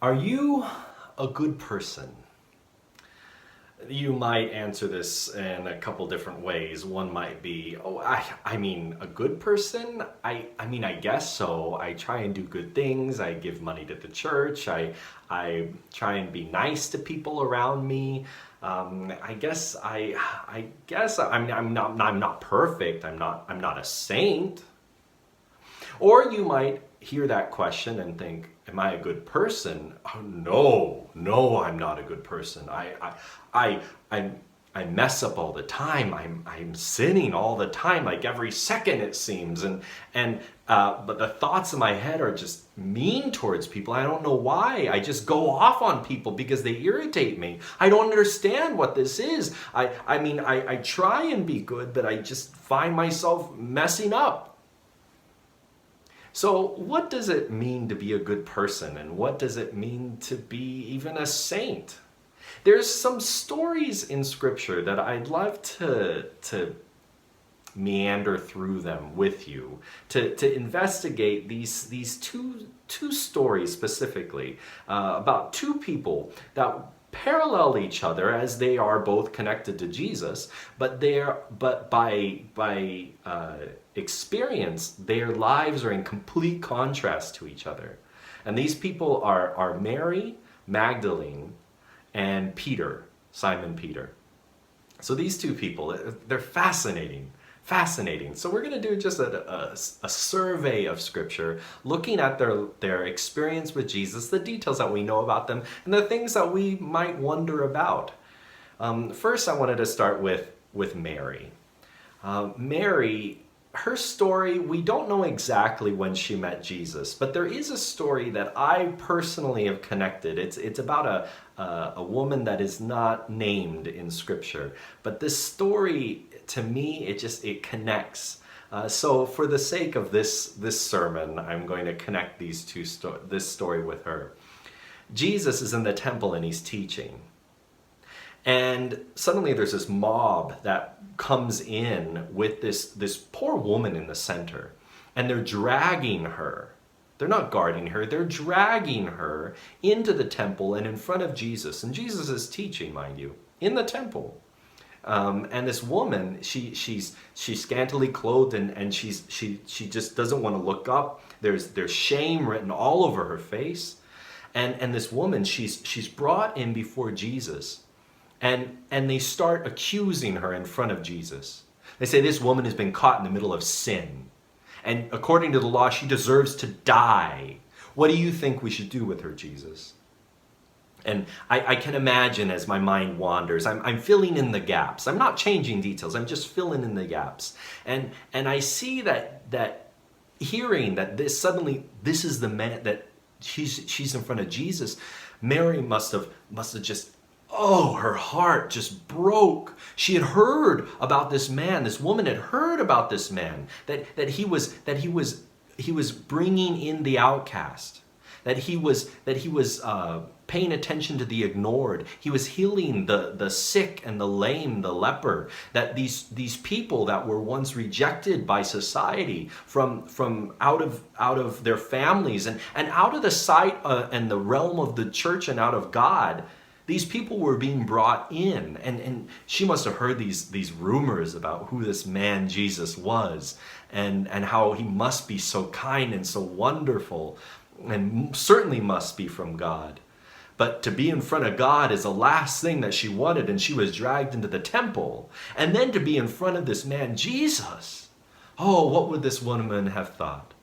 Are you a good person? You might answer this in a couple different ways. One might be, I mean, a good person? I guess so. I try and do good things. I give money to the church. I try and be nice to people around me. I'm not perfect. I'm not a saint. Or you might hear that question and think, am I a good person? Oh, no, I'm not a good person. I, I, I mess up all the time. I'm sinning all the time, like every second it seems. But the thoughts in my head are just mean towards people. I don't know why. I just go off on people because they irritate me. I don't understand what this is. I try and be good, but I just find myself messing up. So what does it mean to be a good person, and what does it mean to be even a saint? There's some stories in Scripture that I'd love to meander through them with you, to investigate these two stories specifically about two people that parallel each other as they are both connected to Jesus, but by experience, their lives are in complete contrast to each other. And these people are Mary, Magdalene, and Peter, Simon Peter. So these two people, they're fascinating. So we're going to do just a survey of Scripture, looking at their experience with Jesus, the details that we know about them, and the things that we might wonder about. First, I wanted to start with Mary. Mary, her story, we don't know exactly when she met Jesus, but there is a story that I personally have connected. It's about a woman that is not named in Scripture, but this story, to me, it connects. So for the sake of this sermon, I'm going to connect this story with her. Jesus is in the temple and he's teaching. And suddenly there's this mob that comes in with this poor woman in the center. And they're dragging her. They're not guarding her. They're dragging her into the temple and in front of Jesus. And Jesus is teaching, mind you, in the temple. And this woman, she's scantily clothed and she just doesn't want to look up. There's shame written all over her face. And this woman, she's brought in before Jesus. And they start accusing her in front of Jesus. They say this woman has been caught in the middle of sin. And according to the law, she deserves to die. What do you think we should do with her, Jesus? And I can imagine as my mind wanders, I'm filling in the gaps. I'm not changing details. I'm just filling in the gaps. And I see that hearing that this is the man that she's in front of Jesus. Mary must have just, her heart just broke. She had heard about this man. This woman had heard about this man, that he was bringing in the outcast, that he was paying attention to the ignored. He was healing the sick and the lame, the leper. That these people that were once rejected by society from out of their families and out of the sight and the realm of the church and out of God. These people were being brought in, and she must have heard these rumors about who this man Jesus was, and how he must be so kind and so wonderful, and certainly must be from God. But to be in front of God is the last thing that she wanted, and she was dragged into the temple. And then to be in front of this man Jesus. Oh, what would this woman have thought?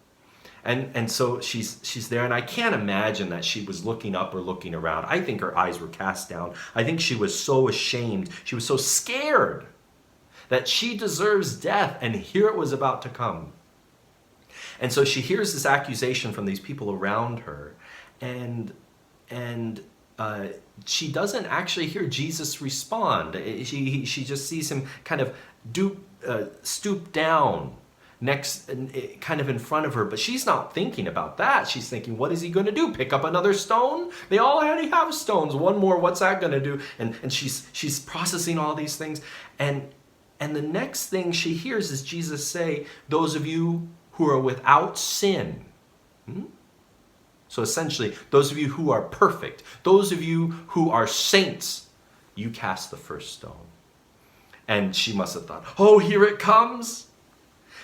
And so she's there, and I can't imagine that she was looking up or looking around. I think her eyes were cast down. I think she was so ashamed. She was so scared that she deserves death, and here it was about to come. And so she hears this accusation from these people around her, and she doesn't actually hear Jesus respond. She just sees him kind of stoop down next, kind of in front of her, but she's not thinking about that. She's thinking, what is he going to do? Pick up another stone? They already have stones. One more, what's that going to do? And she's processing all these things, and the next thing she hears is Jesus say, those of you who are without sin. So essentially, those of you who are perfect, those of you who are saints, you cast the first stone. And she must have thought, oh, here it comes.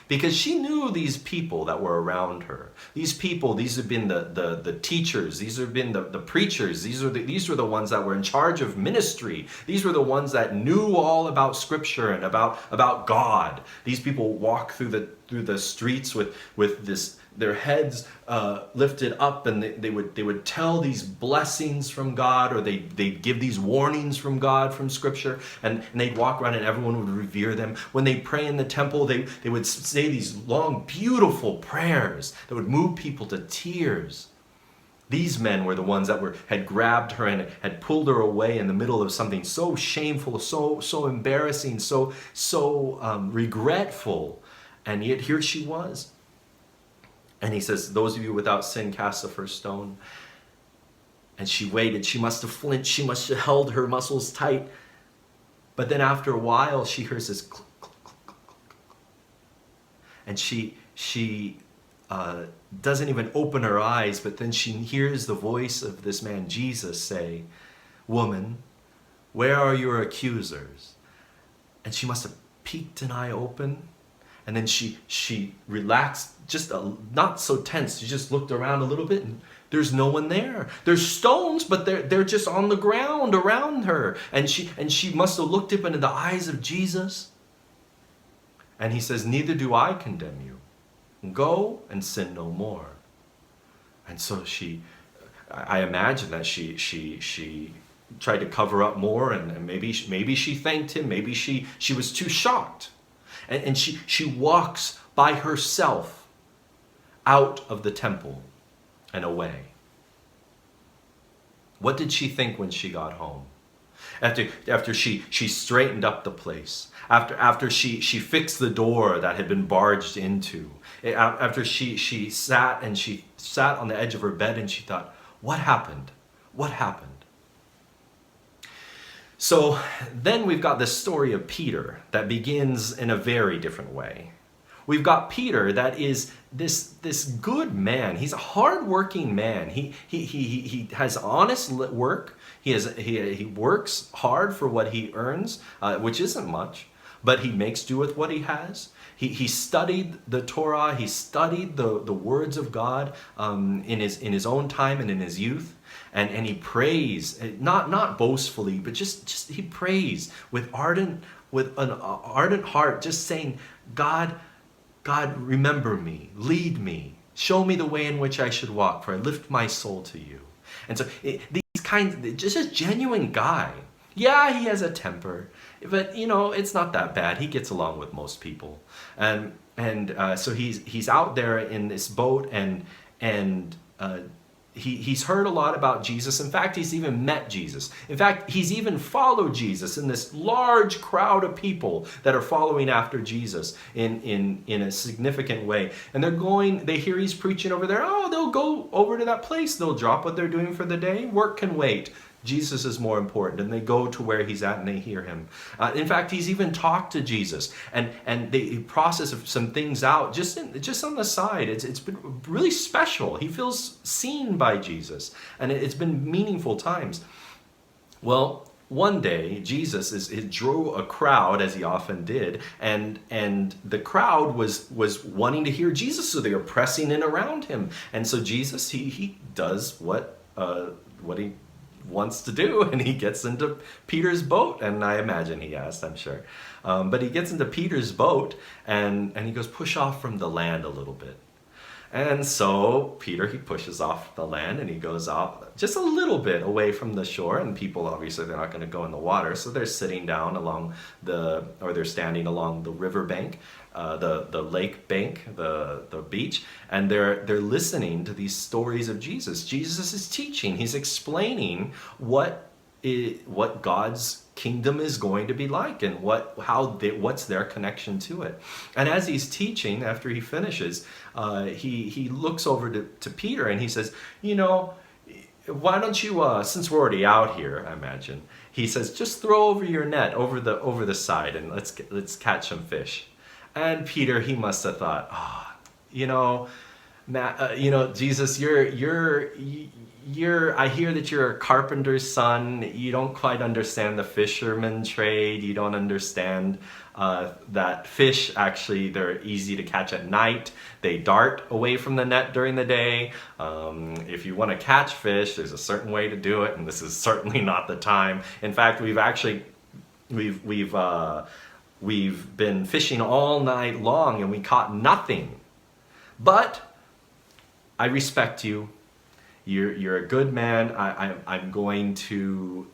Because she knew these people that were around her. These people, these have been the teachers, these have been the preachers, these were the ones that were in charge of ministry. These were the ones that knew all about Scripture and about God. These people walk through the streets with this, their heads lifted up, and they would tell these blessings from God, or they'd give these warnings from God from Scripture, and they'd walk around and everyone would revere them. When they pray in the temple, they would say these long, beautiful prayers that would move people to tears. These men were the ones that had grabbed her and had pulled her away in the middle of something so shameful, so embarrassing, so regretful, and yet here she was. And he says, those of you without sin, cast the first stone. And she waited. She must have flinched. She must have held her muscles tight. But then after a while, she hears this click, click, click, click, click. And she doesn't even open her eyes, but then she hears the voice of this man, Jesus, say, woman, where are your accusers? And she must have peeked an eye open. And then she relaxed, just not so tense. She just looked around a little bit, and there's no one there. There's stones, but they're just on the ground around her. And she must have looked up into the eyes of Jesus. And he says, neither do I condemn you. Go and sin no more. And so I imagine that she tried to cover up more, and maybe she thanked him. Maybe she was too shocked. And she walks by herself out of the temple and away. What did she think when she got home? After she straightened up the place, after she fixed the door that had been barged into, after she sat on the edge of her bed and she thought, what happened? What happened? So then we've got this story of Peter that begins in a very different way. We've got Peter that is this good man. He's a hardworking man. He has honest work. He works hard for what he earns, which isn't much, but he makes do with what he has. He studied the Torah. He studied the words of God in his own time and in his youth. And he prays, not boastfully, but just he prays with an ardent heart, just saying, God, remember me, lead me, show me the way in which I should walk, for I lift my soul to you. And so just a genuine guy. Yeah, he has a temper, but it's not that bad. He gets along with most people, and so he's out there in this boat, and he's heard a lot about Jesus. In fact, he's even met Jesus. In fact, he's even followed Jesus in this large crowd of people that are following after Jesus in a significant way. And they hear he's preaching over there. Oh, they'll go over to that place. They'll drop what they're doing for the day. Work can wait. Jesus is more important, and they go to where he's at and they hear him. In fact, he's even talked to Jesus, and they process some things out just on the side. It's been really special. He feels seen by Jesus, and it's been meaningful times. Well, one day Jesus drew a crowd, as he often did, and the crowd was wanting to hear Jesus, so they were pressing in around him. And so Jesus he does what he wants to do, and he gets into Peter's boat, and I imagine he asked, I'm sure, but he gets into Peter's boat, and he goes, push off from the land a little bit. And so Peter, he pushes off the land, and he goes off just a little bit away from the shore, and people, obviously, they're not going to go in the water, so they're sitting down they're standing along the river bank, the lake bank, the beach, and they're listening to these stories of Jesus. Jesus is teaching. He's explaining what God's kingdom is going to be like, and what's their connection to it. And as he's teaching, after he finishes, he looks over to Peter and he says, why don't you, since we're already out here, I imagine, he says, just throw over your net over the side, and let's catch some fish. And Peter, he must have thought, Jesus, I hear that you're a carpenter's son. You don't quite understand the fisherman trade. You don't understand that fish, actually, they're easy to catch at night. They dart away from the net during the day. If you want to catch fish, there's a certain way to do it, and this is certainly not the time. In fact, we've been fishing all night long, and we caught nothing. But I respect you. You're a good man. I'm going to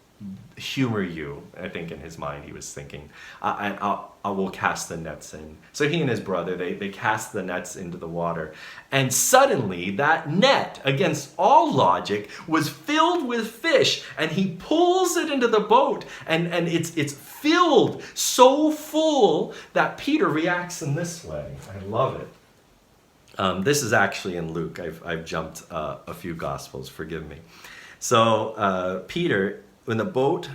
humor you. I think in his mind he was thinking, I will cast the nets in. So he and his brother, they cast the nets into the water. And suddenly that net, against all logic, was filled with fish. And he pulls it into the boat. And it's filled so full that Peter reacts in this way. I love it. This is actually in Luke. I've jumped a few Gospels, forgive me. So Peter, in the boat,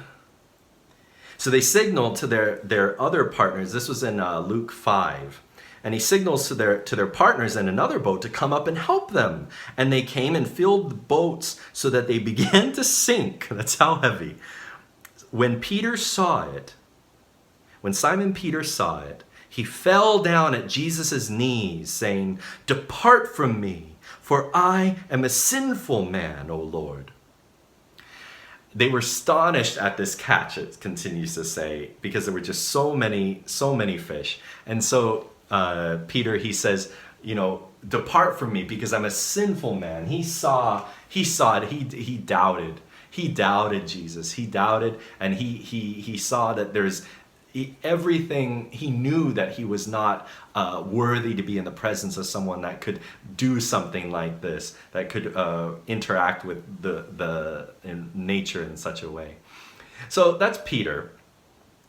so they signaled to their other partners. This was in Luke 5. And he signals to their partners in another boat to come up and help them. And they came and filled the boats so that they began to sink. That's how heavy. When Simon Peter saw it, he fell down at Jesus' knees, saying, "Depart from me, for I am a sinful man, O Lord." They were astonished at this catch, it continues to say, because there were just so many fish. And so Peter, he says, "Depart from me, because I'm a sinful man." He saw it. He doubted. He doubted Jesus. He doubted, and he saw that there's everything. He knew that he was not worthy to be in the presence of someone that could do something like this, that could interact with the nature in such a way. So that's Peter.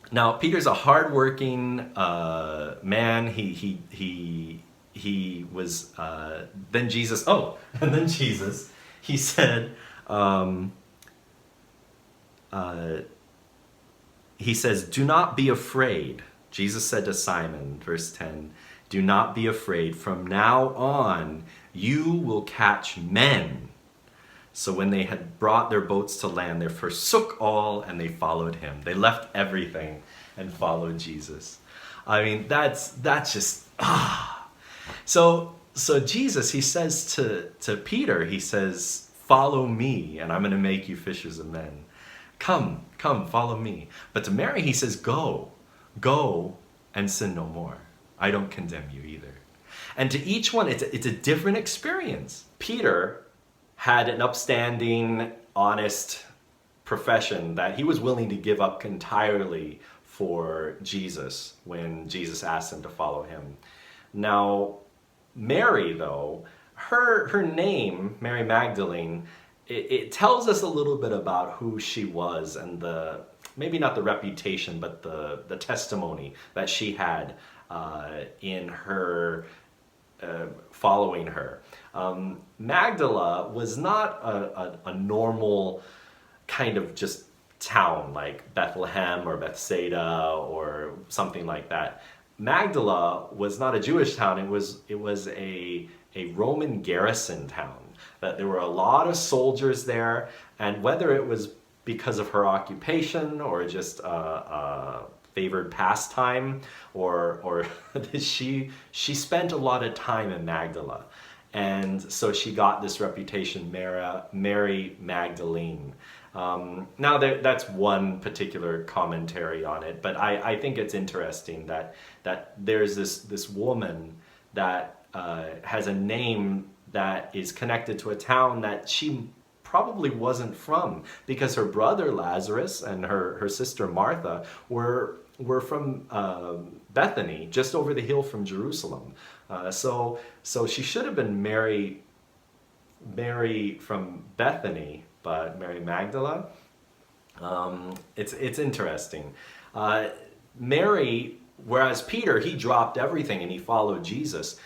Now Peter's a hardworking man. He was then Jesus. Oh, and then Jesus. He said. He says, "Do not be afraid." Jesus said to Simon, verse 10, "Do not be afraid. From now on, you will catch men." So when they had brought their boats to land, they forsook all and they followed him. They left everything and followed Jesus. I mean, that's just, So Jesus, he says to Peter, he says, "Follow me and I'm going to make you fishers of men. Come, follow me." But to Mary, he says, go and sin no more. I don't condemn you either. And to each one, it's a different experience. Peter had an upstanding, honest profession that he was willing to give up entirely for Jesus when Jesus asked him to follow him. Now, Mary, though, her name, Mary Magdalene, it tells us a little bit about who she was and maybe not the reputation, but the testimony that she had in her following her. Magdala was not a normal kind of just town like Bethlehem or Bethsaida or something like that. Magdala was not a Jewish town. It was a Roman garrison town. That there were a lot of soldiers there, and whether it was because of her occupation or just a favored pastime, or she spent a lot of time in Magdala, and so she got this reputation, Mary Magdalene. Now that's one particular commentary on it, but I think it's interesting that there's this woman that has a name that is connected to a town that she probably wasn't from, because her brother Lazarus and her sister Martha were from Bethany, just over the hill from Jerusalem. So she should have been Mary from Bethany, but Mary Magdala. It's interesting. Mary, whereas Peter, he dropped everything and he followed Jesus.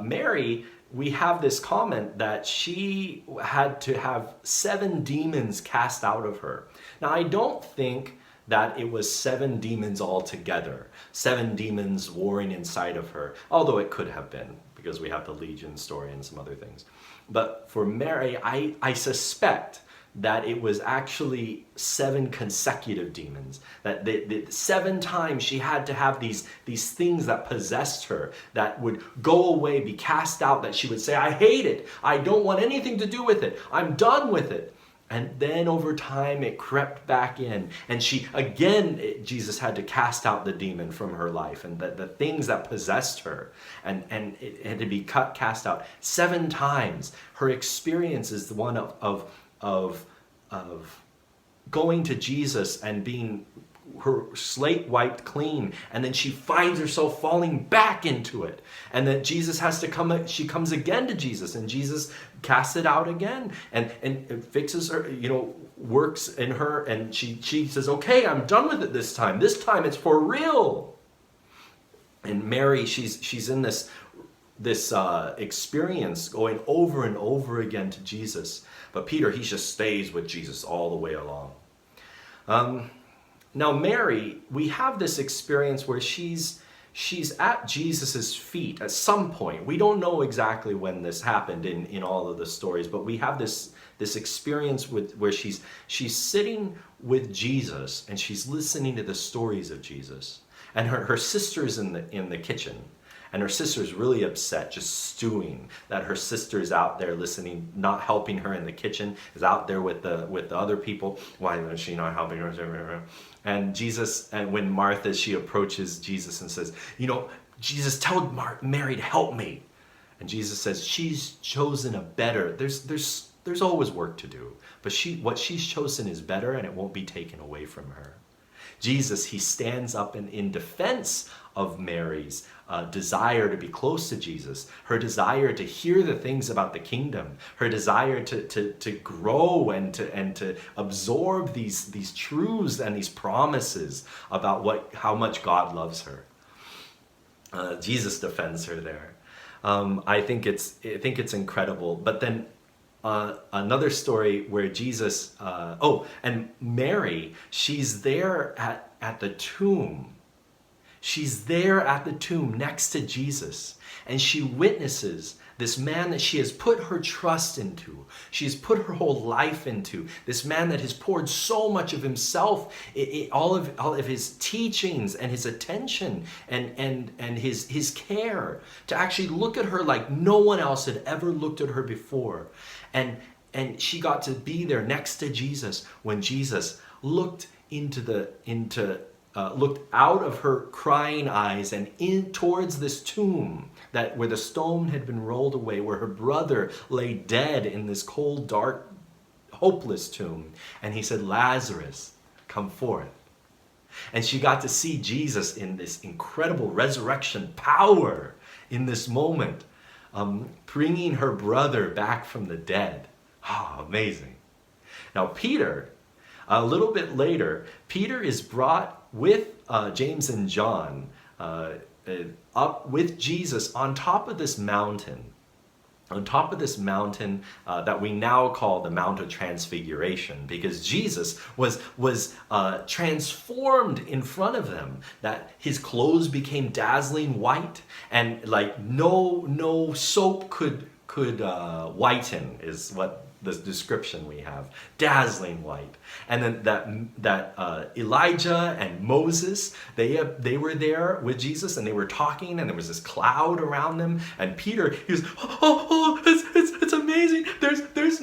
Mary, we have this comment that she had to have 7 demons cast out of her. Now, I don't think that it was 7 demons altogether, 7 demons warring inside of her, although it could have been, because we have the Legion story and some other things. But for Mary, I suspect that it was actually 7 consecutive demons. That the 7 times she had to have these things that possessed her, that would go away, be cast out, that she would say, I hate it. I don't want anything to do with it. I'm done with it. And then over time it crept back in. And Jesus had to cast out the demon from her life, and the things that possessed her. And it had to be cast out 7 times. Her experience is the one of going to Jesus and being her slate wiped clean, and then she finds herself falling back into it, and then Jesus has to come. She comes again to Jesus, and Jesus casts it out again, and fixes her, works in her, and she says, okay, I'm done with it this time it's for real. And Mary, she's in this experience going over and over again to Jesus. But Peter, he just stays with Jesus all the way along. Now Mary, we have this experience where she's at Jesus's feet at some point. We don't know exactly when this happened in all of the stories, but we have this experience where she's sitting with Jesus, and she's listening to the stories of Jesus. And her sister's in the kitchen. And her sister's really upset, just stewing, that her sister's out there listening, not helping her in the kitchen, is out there with the other people. Why is she not helping her? And Jesus, and when Martha, she approaches Jesus and says, Jesus, tell Mary to help me. And Jesus says, she's chosen a better. There's always work to do, but what she's chosen is better, and it won't be taken away from her. Jesus, he stands up in defense of Mary's desire to be close to Jesus, her desire to hear the things about the kingdom, her desire to grow and to absorb these truths and these promises about how much God loves her. Jesus defends her there. I think it's incredible. But then another story where Jesus, and Mary, she's there at the tomb. She's there at the tomb next to Jesus, and she witnesses this man that she has put her trust into. She has put her whole life into. This man that has poured so much of himself, all of his teachings and his attention and his care, to actually look at her like no one else had ever looked at her before. And she got to be there next to Jesus when Jesus looked looked out of her crying eyes and in towards this tomb where the stone had been rolled away, where her brother lay dead in this cold, dark, hopeless tomb. And he said, Lazarus, come forth. And she got to see Jesus in this incredible resurrection power in this moment, bringing her brother back from the dead. Amazing. Now Peter, a little bit later, Peter is brought with James and John up with Jesus on top of this mountain. That we now call the Mount of Transfiguration, because Jesus was transformed in front of them, that his clothes became dazzling white, and like no soap could whiten, is what the description we have. Dazzling white. And then that Elijah and Moses, they were there with Jesus, and they were talking, and there was this cloud around them, and Peter, he was, it's amazing. There's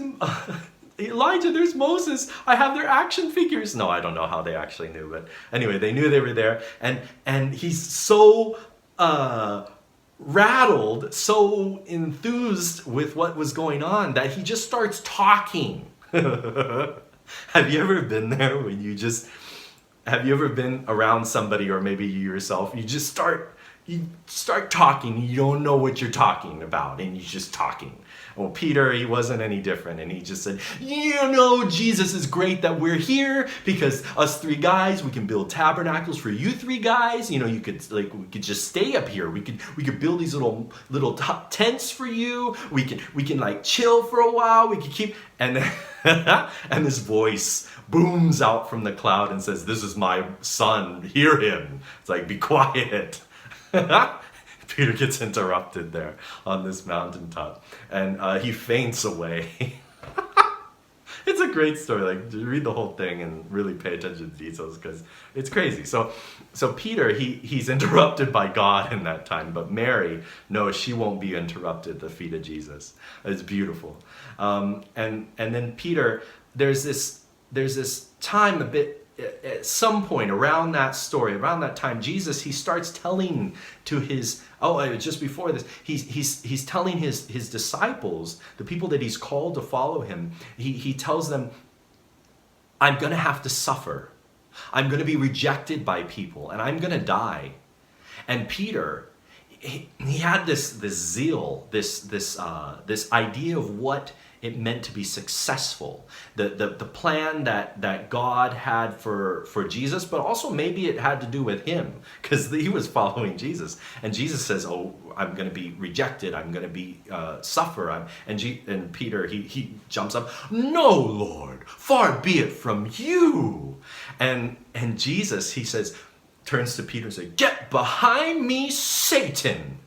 Elijah, there's Moses. I have their action figures. No, I don't know how they actually knew, but anyway, they knew they were there, and he's so rattled, so enthused with what was going on, that he just starts talking. Have you ever been there when have you ever been around somebody, or maybe you yourself, you start talking, you don't know what you're talking about, and you're just talking. Well, Peter, he wasn't any different, and he just said, Jesus is great that we're here, because us 3 guys, we can build tabernacles for you 3 guys. We could just stay up here. We could build these little tents for you. We can like chill for a while. We could keep, and and this voice booms out from the cloud and says, "This is my son. Hear him." It's like, be quiet. Peter gets interrupted there on this mountaintop, and he faints away. It's a great story. Like, read the whole thing and really pay attention to details because it's crazy. So Peter, he's interrupted by God in that time, but Mary, no, she won't be interrupted at the feet of Jesus. It's beautiful. And then Peter, there's this time a bit at some point around that story, around that time, Jesus, he starts telling to his, just before this, he's telling his disciples, the people that he's called to follow him, he tells them, I'm going to have to suffer. I'm going to be rejected by people, and I'm going to die. And Peter, he had this zeal, this idea of what it meant to be successful, the plan that God had for Jesus, but also maybe it had to do with him because he was following Jesus, and Jesus says, "Oh, I'm going to be rejected. I'm going to be suffer." And Peter he jumps up, "No, Lord, far be it from you." And Jesus, he says, turns to Peter and says, "Get behind me, Satan."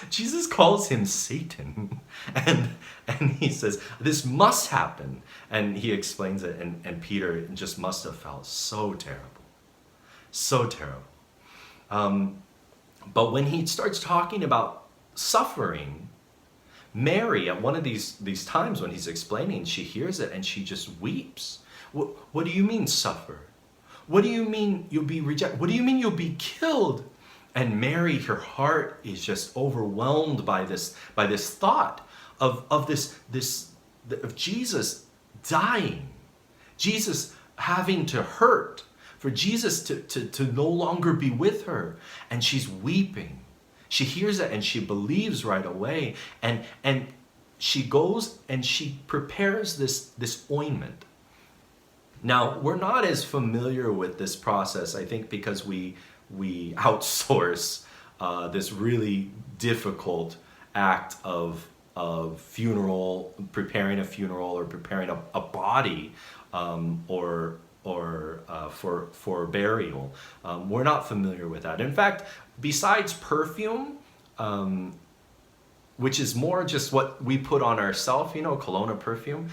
Jesus calls him Satan. And he says, this must happen. And he explains it. And Peter just must have felt so terrible. So terrible. But when he starts talking about suffering, Mary, at one of these times when he's explaining, she hears it and she just weeps. What do you mean suffer? What do you mean you'll be rejected? What do you mean you'll be killed? And Mary, her heart is just overwhelmed by this thought of Jesus dying, Jesus having to hurt, for Jesus to no longer be with her, and she's weeping. She hears it and she believes right away, and she goes and she prepares this ointment. Now, we're not as familiar with this process, I think, because we outsource this really difficult act of funeral, preparing a funeral or preparing a body or for burial. We're not familiar with that. In fact, besides perfume, which is more just what we put on ourselves, cologne or perfume,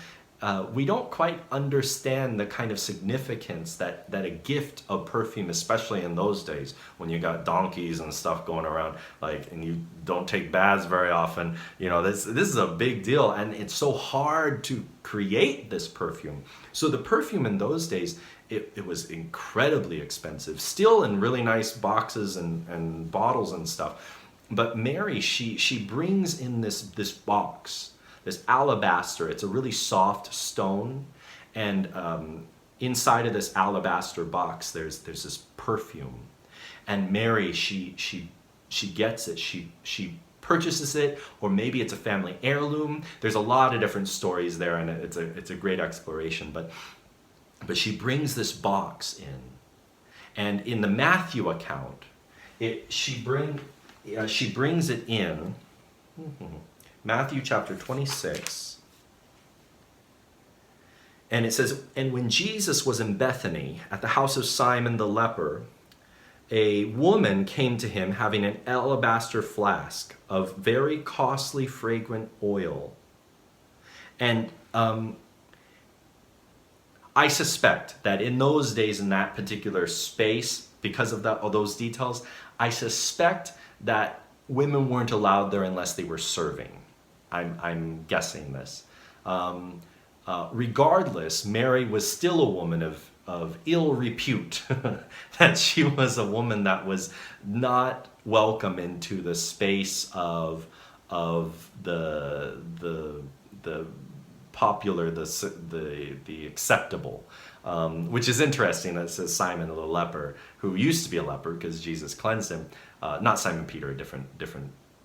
we don't quite understand the kind of significance that a gift of perfume, especially in those days when you got donkeys and stuff going around, and you don't take baths very often, this is a big deal, and it's so hard to create this perfume. So the perfume in those days, it was incredibly expensive, still in really nice boxes and bottles and stuff. But Mary, she brings in this box, this alabaster. It's a really soft stone, and inside of this alabaster box there's this perfume. And Mary, she gets it, she purchases it, or maybe it's a family heirloom. There's a lot of different stories there, and it's a great exploration, but she brings this box in. And in the Matthew account, she brings it in. Matthew chapter 26, and it says, "And when Jesus was in Bethany at the house of Simon the leper, a woman came to him having an alabaster flask of very costly fragrant oil." And I suspect that in those days, in that particular space, because of those details, I suspect that women weren't allowed there unless they were serving. I'm guessing this. Regardless, Mary was still a woman of ill repute, that she was a woman that was not welcome into the space of the popular, the acceptable, which is interesting. That says Simon the leper, who used to be a leper because Jesus cleansed him. Not Simon Peter, a different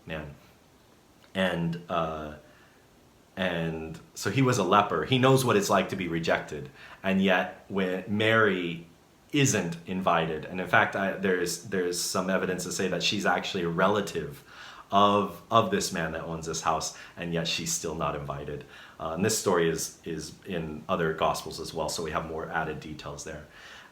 man. And so he was a leper. He knows what it's like to be rejected. And yet when Mary isn't invited, and in fact there's some evidence to say that she's actually a relative of this man that owns this house, and yet she's still not invited. And this story is in other gospels as well, so we have more added details there.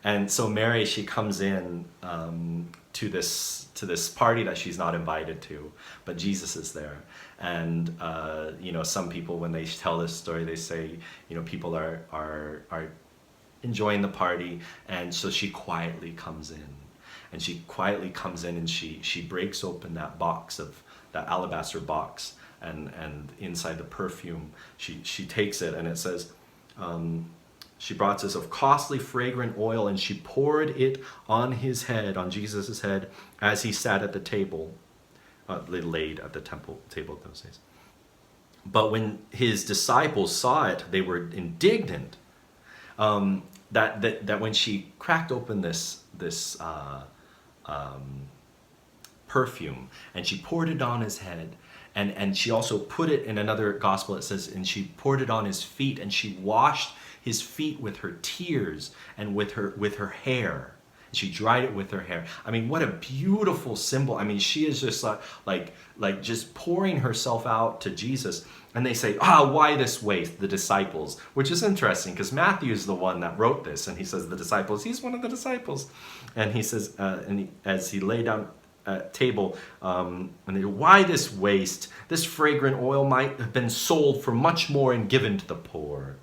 And so Mary, she comes in to this party that she's not invited to, but Jesus is there. And some people, when they tell this story, they say, people are enjoying the party, and so she quietly comes in. And she quietly comes in, and she breaks open that alabaster box, and inside the perfume, she takes it, and it says, she brought this of costly fragrant oil, and she poured it on his head, on Jesus' head, as he sat at the table. They laid at the table those days. But when his disciples saw it, they were indignant that when she cracked open this perfume, and she poured it on his head, and she also put it, in another gospel it says, and she poured it on his feet, and she washed his feet with her tears and with her hair. She dried it with her hair. I mean, what a beautiful symbol. I mean, she is just like just pouring herself out to Jesus. And they say, why this waste, the disciples? Which is interesting, because Matthew is the one that wrote this, and he says the disciples, he's one of the disciples. And he says, as he lay down at table, and they go, why this waste? This fragrant oil might have been sold for much more and given to the poor.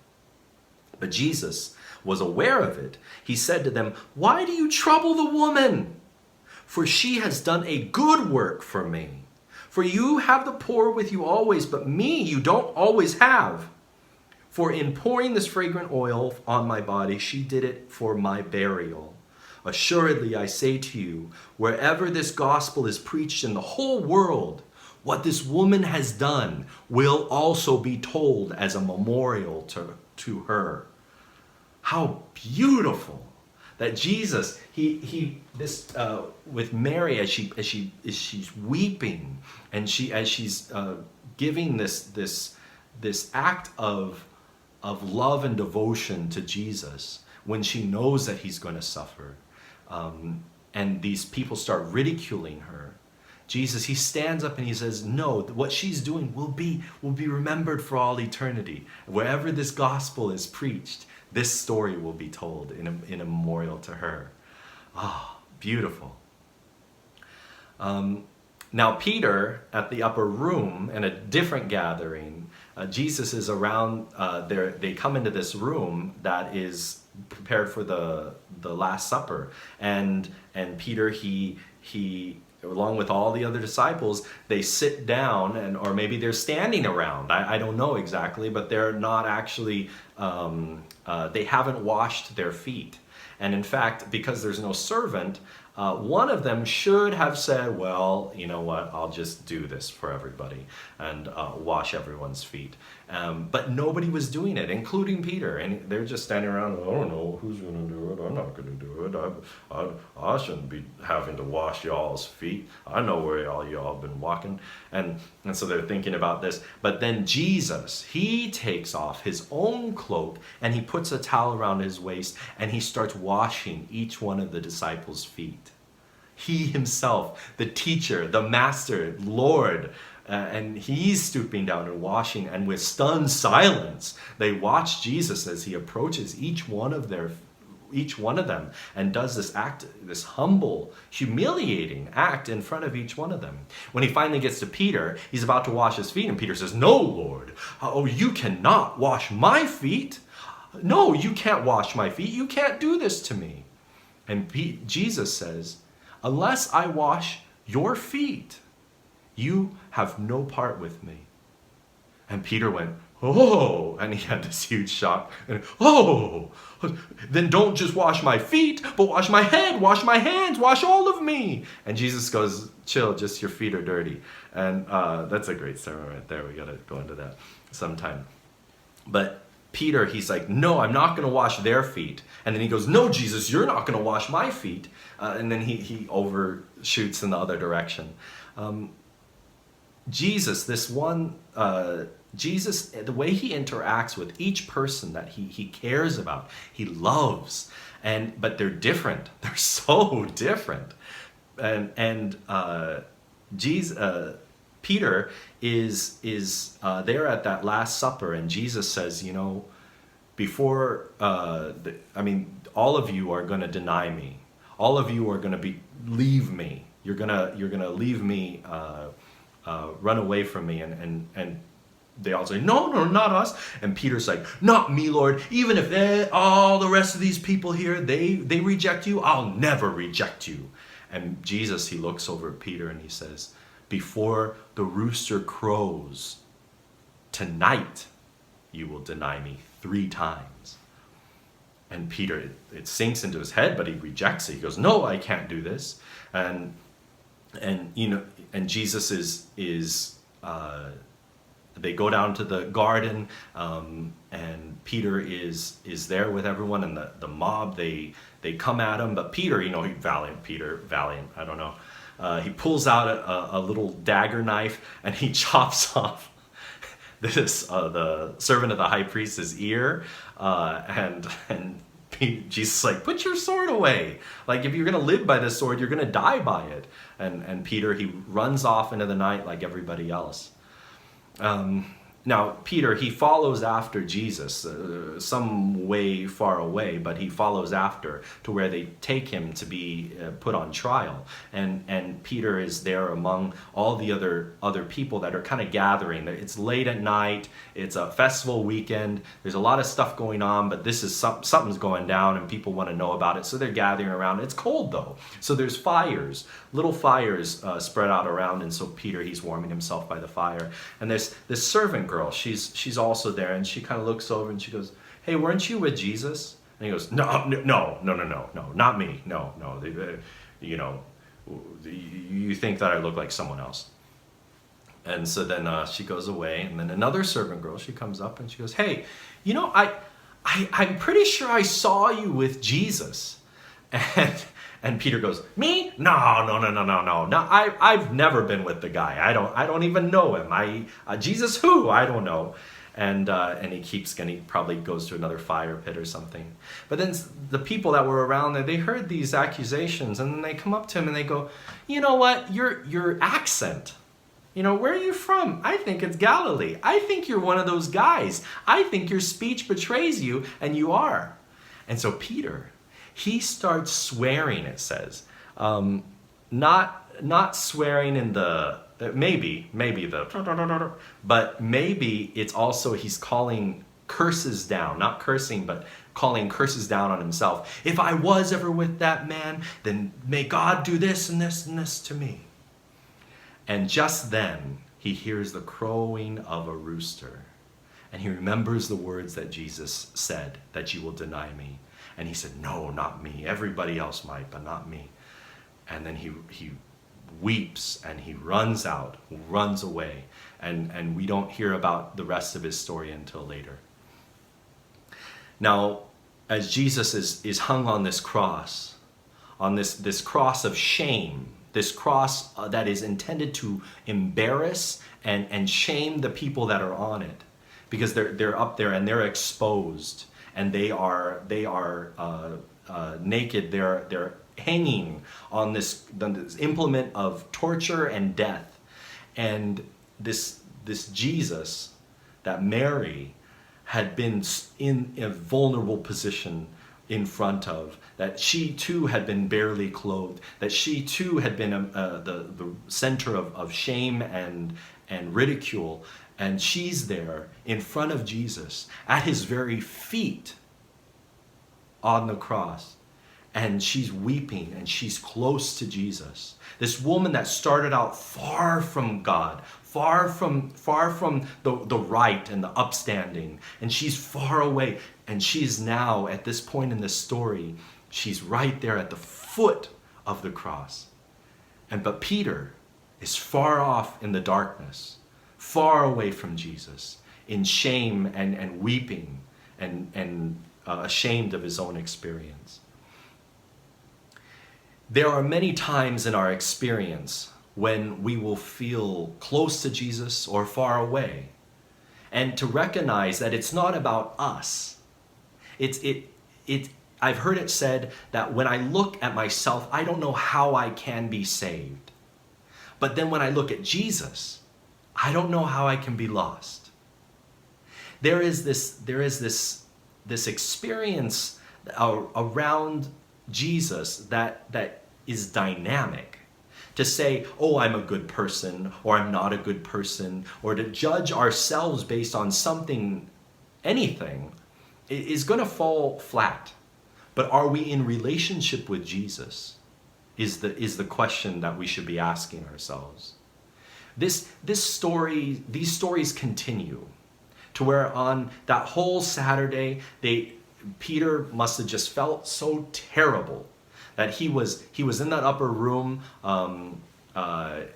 But Jesus was aware of it. He said to them, why do you trouble the woman? For she has done a good work for me. For you have the poor with you always, but me you don't always have. For in pouring this fragrant oil on my body, she did it for my burial. Assuredly, I say to you, wherever this gospel is preached in the whole world, what this woman has done will also be told as a memorial to her. How beautiful that Jesus, with Mary, as she's weeping, and as she's giving this act of love and devotion to Jesus, when she knows that he's going to suffer, and these people start ridiculing her, Jesus, he stands up and he says, no, what she's doing will be remembered for all eternity. Wherever this gospel is preached, this story will be told in a memorial to her. Beautiful. Now Peter, at the upper room, in a different gathering, Jesus is around there. They come into this room that is prepared for the Last Supper, and Peter, he along with all the other disciples, they sit down, or maybe they're standing around. I don't know exactly, but they're not actually, they haven't washed their feet. And in fact, because there's no servant, one of them should have said, well, you know what, I'll just do this for everybody and wash everyone's feet. But nobody was doing it, including Peter. And they're just standing around, I don't know who's going to do it. I'm not going to do it. I shouldn't be having to wash y'all's feet. I know where all y'all been walking. And so they're thinking about this. But then Jesus, he takes off his own cloak and he puts a towel around his waist and he starts washing each one of the disciples' feet. He himself, the teacher, the master, Lord, and he's stooping down and washing, and with stunned silence, they watch Jesus as he approaches each one of them and does this act, this humble, humiliating act in front of each one of them. When he finally gets to Peter, he's about to wash his feet, and Peter says, "No, Lord, you cannot wash my feet. No, you can't wash my feet. You can't do this to me." And Jesus says, "Unless I wash your feet, you have no part with me." And Peter went, "Oh," and he had this huge shock. And, "Oh, then don't just wash my feet, but wash my head, wash my hands, wash all of me." And Jesus goes, "Chill, just your feet are dirty." And that's a great sermon right there. We got to go into that sometime. But Peter, he's like, "No, I'm not going to wash their feet." And then he goes, "No, Jesus, you're not going to wash my feet." And then he overshoots in the other direction. Jesus, Jesus, the way he interacts with each person that he cares about, he loves, but they're different. They're so different. And Jesus, Peter is there at that Last Supper, and Jesus says, before, all of you are going to deny me. All of you are going to leave me. You're gonna leave me, run away from me, and they all say, no, not us. And Peter's like, not me, Lord. Even if all the rest of these people here, they reject you, I'll never reject you. And Jesus, he looks over at Peter and he says, before the rooster crows, tonight you will deny me 3 times. And Peter, it sinks into his head, but he rejects it. He goes, no, I can't do this. And Jesus is they go down to the garden, and Peter is there with everyone, and the mob, they come at him, but Peter, valiant, I don't know. He pulls out a little dagger knife, and he chops off the servant of the high priest's ear, and Jesus is like, put your sword away. Like, if you're going to live by this sword, you're going to die by it. And Peter, he runs off into the night like everybody else. Now, Peter, he follows after Jesus, some way far away, but he follows after to where they take him to be put on trial. And Peter is there among all the other people that are kind of gathering. It's late at night. It's a festival weekend. There's a lot of stuff going on, but this is something's going down, and people want to know about it. So they're gathering around. It's cold, though. So there's fires, little fires spread out around. And so Peter, he's warming himself by the fire. And there's this servant girl. She's also there, and she kind of looks over and she goes, hey, weren't you with Jesus? And he goes, no, not me. No. You think that I look like someone else. And so then she goes away, and then another servant girl, she comes up and she goes, hey, I'm pretty sure I saw you with Jesus. And Peter goes, me? No. I've never been with the guy. I don't even know him. Jesus who? I don't know. And he probably goes to another fire pit or something. But then the people that were around there, they heard these accusations, and then they come up to him and they go, you know what? Your accent. Where are you from? I think it's Galilee. I think you're one of those guys. I think your speech betrays you, and you are. And so Peter, he starts swearing, it says. Not swearing in the, maybe the, but maybe it's also he's calling curses down, not cursing, but calling curses down on himself. If I was ever with that man, then may God do this and this and this to me. And just then, he hears the crowing of a rooster. And he remembers the words that Jesus said, that you will deny me. And he said, no, not me. Everybody else might, but not me. And then he weeps, and he runs out, runs away. And we don't hear about the rest of his story until later. Now, as Jesus is hung on this cross of shame, this cross that is intended to embarrass and shame the people that are on it, because they're up there and they're exposed, and they are naked. They're hanging on this implement of torture and death. And this Jesus that Mary had been in a vulnerable position in front of, that she too had been barely clothed, that she too had been the center of shame and ridicule, and she's there in front of Jesus at his very feet on the cross, and she's weeping, and she's close to Jesus. This woman that started out far from God, far from the right and the upstanding, and she's far away, and she's now at this point in the story, she's right there at the foot of the cross. But Peter is far off in the darkness, far away from Jesus, in shame and weeping and ashamed of his own experience. There are many times in our experience when we will feel close to Jesus or far away, and to recognize that it's not about us. I've heard it said that when I look at myself, I don't know how I can be saved. But then when I look at Jesus, I don't know how I can be lost. There is this this experience around Jesus that is dynamic. To say, oh, I'm a good person, or I'm not a good person, or to judge ourselves based on something, anything, is going to fall flat. But are we in relationship with Jesus? Is the question that we should be asking ourselves. These stories continue to where on that whole Saturday, Peter must have just felt so terrible that he was in that upper room.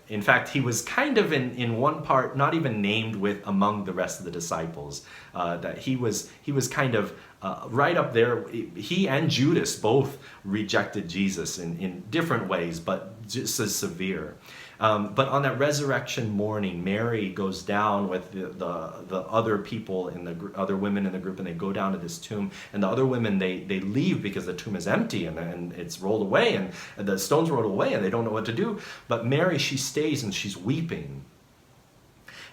In fact, he was kind of in one part, not even named among the rest of the disciples. That he was kind of right up there. He and Judas both rejected Jesus in different ways, but just as severe. But on that resurrection morning, Mary goes down with the other people other women in the group, and they go down to this tomb. And the other women they leave because the tomb is empty and it's rolled away, and the stones rolled away, and they don't know what to do. But Mary, she stays and she's weeping.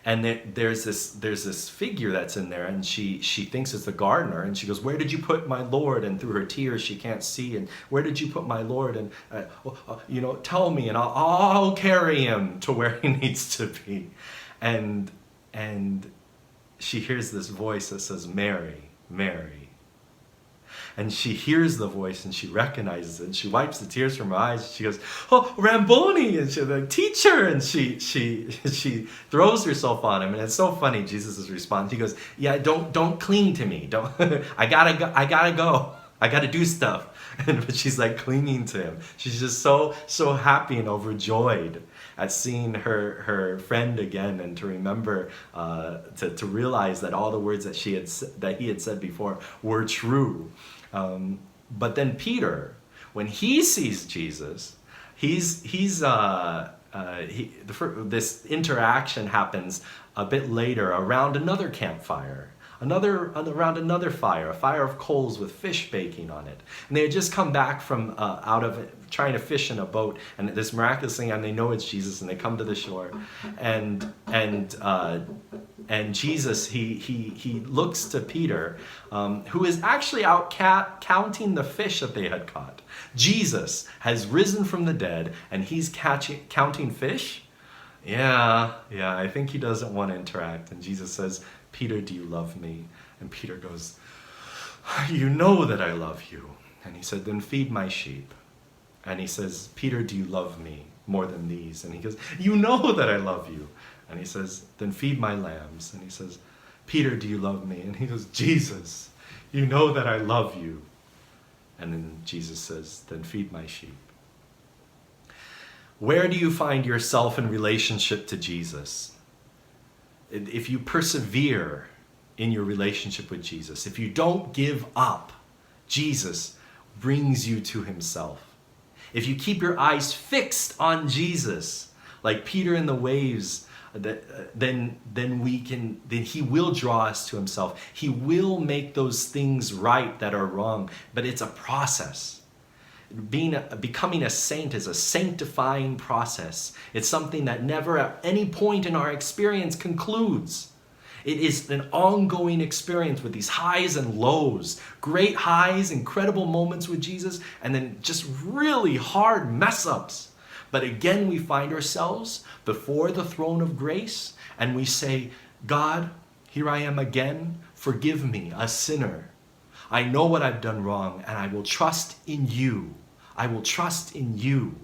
And there's this figure that's in there, and she thinks it's the gardener, and she goes, "Where did you put my Lord?" And through her tears, she can't see. And "Where did you put my Lord?" And tell me, and I'll carry him to where he needs to be. And she hears this voice that says, "Mary, Mary." And she hears the voice and she recognizes it, and she wipes the tears from her eyes. She goes, "Oh, Rabboni!" And she's like, "Teacher!" And she throws herself on him, and it's so funny. Jesus' response. He goes, "Yeah, don't cling to me. Don't. I gotta go. I gotta do stuff." But she's like clinging to him. She's just so happy and overjoyed at seeing her friend again, and to remember to realize that all the words that he had said before were true. But then Peter, when he sees Jesus, this interaction happens a bit later around another campfire. Around another fire, a fire of coals with fish baking on it. And they had just come back from out of it, trying to fish in a boat, and this miraculous thing, and they know it's Jesus, and they come to the shore, and Jesus he looks to Peter, who is actually out counting the fish that they had caught. Jesus has risen from the dead, and he's counting fish. Yeah, I think he doesn't want to interact. And Jesus says, "Peter, do you love me?" And Peter goes, "You know that I love you." And he said, "Then feed my sheep." And he says, "Peter, do you love me more than these?" And he goes, "You know that I love you." And he says, "Then feed my lambs." And he says, "Peter, do you love me?" And he goes, "Jesus, you know that I love you." And then Jesus says, "Then feed my sheep." Where do you find yourself in relationship to Jesus? If you persevere in your relationship with Jesus, if you don't give up, Jesus brings you to himself. If you keep your eyes fixed on Jesus, like Peter in the waves, then he will draw us to himself. He will make those things right that are wrong, but it's a process. Becoming a saint is a sanctifying process. It's something that never at any point in our experience concludes. It is an ongoing experience with these highs and lows, great highs, incredible moments with Jesus, and then just really hard mess-ups. But again, we find ourselves before the throne of grace, and we say, "God, here I am again. Forgive me, a sinner. I know what I've done wrong, and I will trust in you. I will trust in you."